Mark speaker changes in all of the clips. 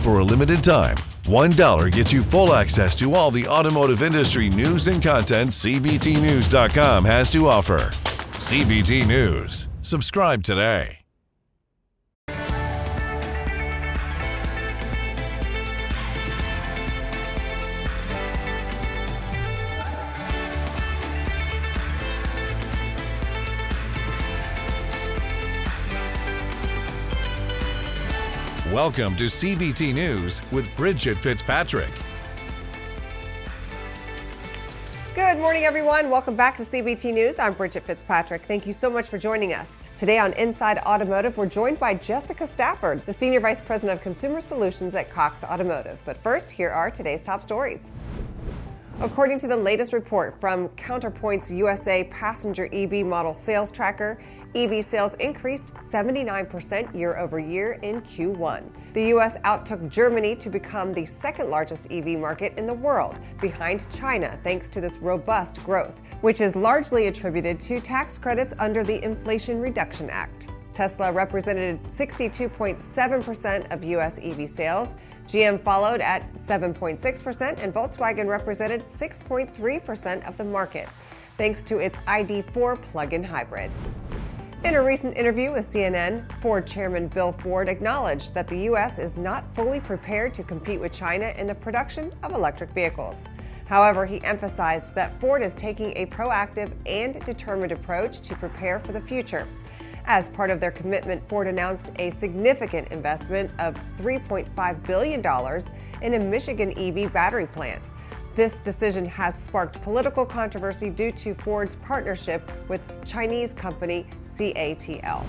Speaker 1: for a limited time, $1 gets you full access to all the automotive industry news and content CBTnews.com has to offer. CBT News. Subscribe today. Welcome to CBT News with Bridget Fitzpatrick.
Speaker 2: Good morning, everyone. Welcome back to CBT News. I'm Bridget Fitzpatrick. Thank you so much for joining us. Today on Inside Automotive, we're joined by Jessica Stafford, the Senior Vice President of Consumer Solutions at Cox Automotive. But first, here are today's top stories. According to the latest report from Counterpoint's USA passenger EV model sales tracker, EV sales increased 79% year over year in Q1. The U.S. outtook Germany to become the second largest EV market in the world, behind China, thanks to this robust growth, which is largely attributed to tax credits under the Inflation Reduction Act. Tesla represented 62.7% of U.S. EV sales. GM followed at 7.6%, and Volkswagen represented 6.3% of the market, thanks to its ID.4 plug-in hybrid. In a recent interview with CNN, Ford Chairman Bill Ford acknowledged that the U.S. is not fully prepared to compete with China in the production of electric vehicles. However, he emphasized that Ford is taking a proactive and determined approach to prepare for the future. As part of their commitment, Ford announced a significant investment of $3.5 billion in a Michigan EV battery plant. This decision has sparked political controversy due to Ford's partnership with Chinese company CATL.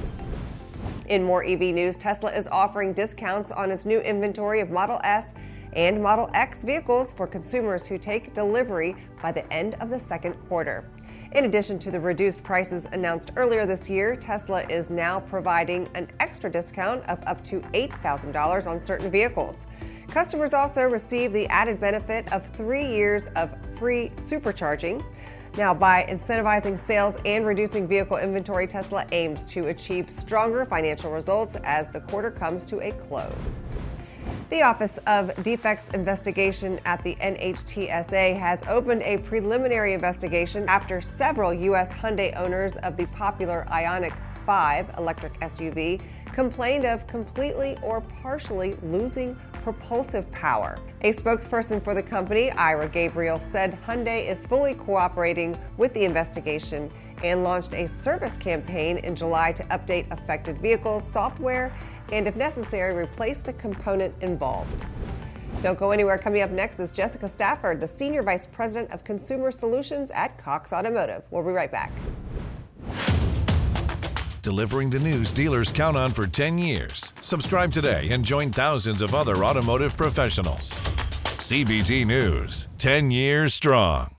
Speaker 2: In more EV news, Tesla is offering discounts on its new inventory of Model S and Model X vehicles for consumers who take delivery by the end of the second quarter. In addition to the reduced prices announced earlier this year, Tesla is now providing an extra discount of up to $8,000 on certain vehicles. Customers also receive the added benefit of 3 years of free supercharging. Now, by incentivizing sales and reducing vehicle inventory, Tesla aims to achieve stronger financial results as the quarter comes to a close. The Office of Defects Investigation at the NHTSA has opened a preliminary investigation after several U.S. Hyundai owners of the popular Ioniq 5 electric SUV complained of completely or partially losing propulsive power. A spokesperson for the company, Ira Gabriel, said Hyundai is fully cooperating with the investigation and launched a service campaign in July to update affected vehicles, software, and if necessary, replace the component involved. Don't go anywhere. Coming up next is Jessica Stafford, the Senior Vice President of Consumer Solutions at Cox Automotive. We'll be right back.
Speaker 1: Delivering the news dealers count on for 10 years. Subscribe today and join thousands of other automotive professionals. CBT News, 10 years strong.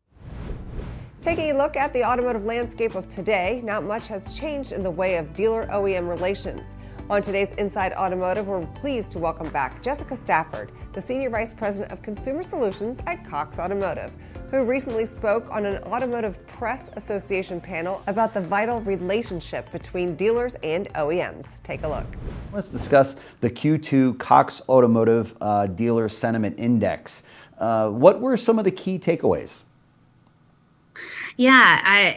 Speaker 2: Taking a look at the automotive landscape of today, not much has changed in the way of dealer-OEM relations. On today's Inside Automotive, we're pleased to welcome back Jessica Stafford, the Senior Vice President of Consumer Solutions at Cox Automotive, who recently spoke on an Automotive Press Association panel about the vital relationship between dealers and OEMs. Take a look.
Speaker 3: Let's discuss the Q2 Cox Automotive Dealer Sentiment Index. What were some of the key takeaways?
Speaker 4: Yeah,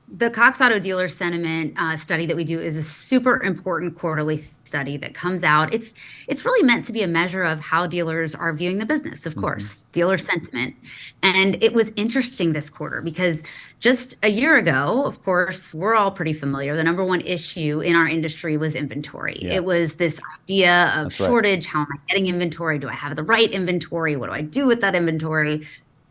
Speaker 4: the Cox Auto Dealer Sentiment study that we do is a super important quarterly study that comes out. It's really meant to be a measure of how dealers are viewing the business, of course, dealer sentiment. And it was interesting this quarter because just a year ago, of course, we're all pretty familiar. The number one issue in our industry was inventory. Yeah. It was this idea of shortage. Right. How am I getting inventory? Do I have the right inventory? What do I do with that inventory?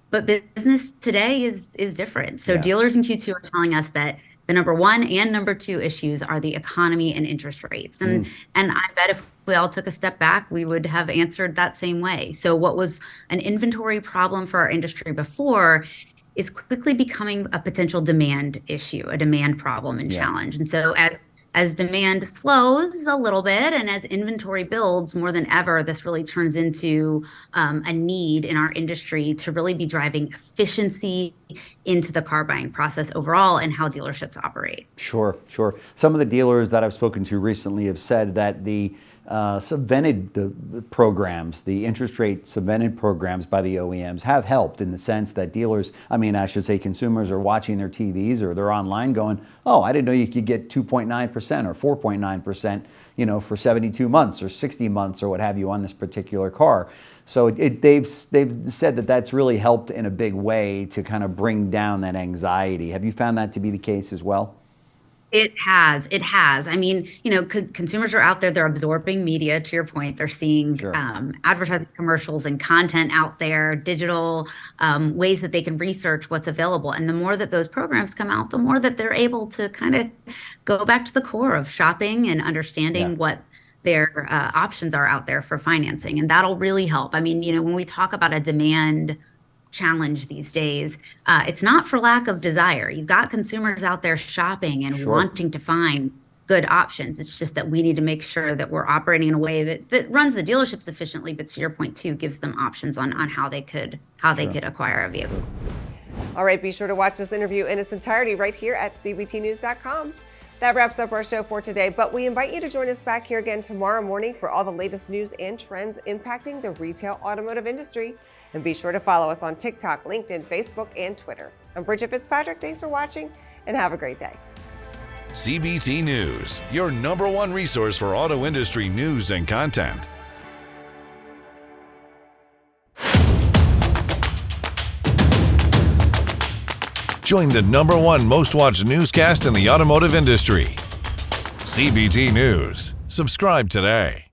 Speaker 4: But business today is different. So dealers in Q2 are telling us that the number one and number two issues are the economy and interest rates. And I bet if we all took a step back, we would have answered that same way. So what was an inventory problem for our industry before is quickly becoming a potential demand issue, a demand problem and challenge. And so as demand slows a little bit and as inventory builds more than ever, this really turns into a need in our industry to really be driving efficiency into the car buying process overall and how dealerships operate.
Speaker 3: Sure. Some of the dealers that I've spoken to recently have said that the subvented the programs, the interest rate subvented programs by the OEMs have helped in the sense that dealers, I should say consumers are watching their TVs or they're online going, oh, I didn't know you could get 2.9% or 4.9%, for 72 months or 60 months or what have you on this particular car. So they've said that that's really helped in a big way to kind of bring down that anxiety. Have you found that to be the case as well?
Speaker 4: It has. It has. Consumers are out there, they're absorbing media, to your point. They're seeing
Speaker 3: Sure.
Speaker 4: Advertising commercials and content out there, digital ways that they can research what's available. And the more that those programs come out, the more that they're able to kind of go back to the core of shopping and understanding what their options are out there for financing. And that'll really help. When we talk about a demand challenge these days, it's not for lack of desire. You've got consumers out there shopping and wanting to find good options. It's just that we need to make sure that we're operating in a way that runs the dealerships efficiently, but to your point too, gives them options on how they could acquire a vehicle.
Speaker 2: All right, be sure to watch this interview in its entirety right here at cbtnews.com. That wraps up our show for today, but we invite you to join us back here again tomorrow morning for all the latest news and trends impacting the retail automotive industry. And be sure to follow us on TikTok, LinkedIn, Facebook, and Twitter. I'm Bridget Fitzpatrick. Thanks for watching, and have a great day.
Speaker 1: CBT News, your #1 resource for auto industry news and content. Join the #1 most watched newscast in the automotive industry. CBT News. Subscribe today.